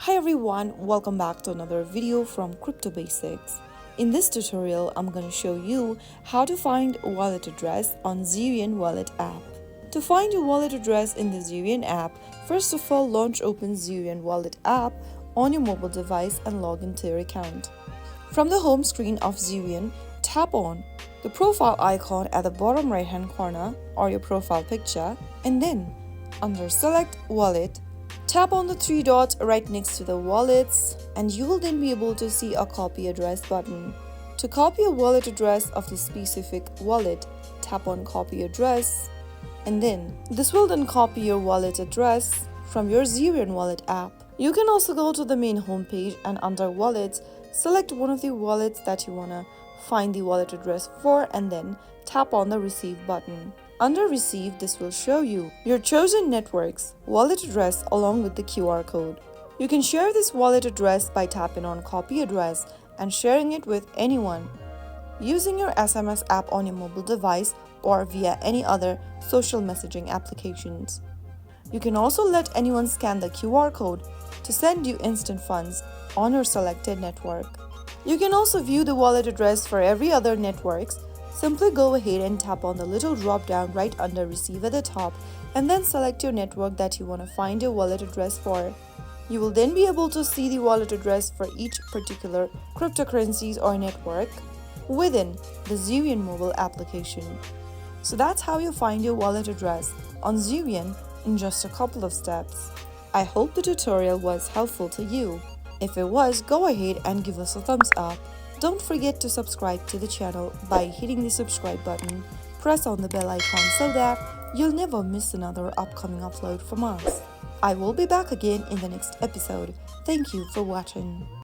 Hi everyone, welcome back to another video from Crypto Basics. In this tutorial, I'm going to show you how to find a wallet address on Zerion wallet app. To find your wallet address in the Zerion app, first of all launch open Zerion wallet app on your mobile device and log into your account. From the home screen of Zerion, tap on the profile icon at the bottom right hand corner or your profile picture, and then under select wallet, tap on the three dots right next to the wallets and you will then be able to see a copy address button. To copy a wallet address of the specific wallet, tap on copy address, and then this will then copy your wallet address from your Zerion wallet app. You can also go to the main homepage and under wallets, select one of the wallets that you want to find the wallet address for and then tap on the receive button. Under receive, this will show you your chosen network's wallet address along with the QR code. You can share this wallet address by tapping on copy address and sharing it with anyone using your SMS app on your mobile device or via any other social messaging applications. You can also let anyone scan the QR code to send you instant funds on your selected network. You can also view the wallet address for every other networks. Simply go ahead and tap on the little drop down right under receive at the top and then select your network that you want to find your wallet address for. You will then be able to see the wallet address for each particular cryptocurrencies or network within the Zerion mobile application. So that's how you find your wallet address on Zerion in just a couple of steps. I hope the tutorial was helpful to you. If it was, go ahead and give us a thumbs up. Don't forget to subscribe to the channel by hitting the subscribe button. Press on the bell icon so that you'll never miss another upcoming upload from us. I will be back again in the next episode. Thank you for watching.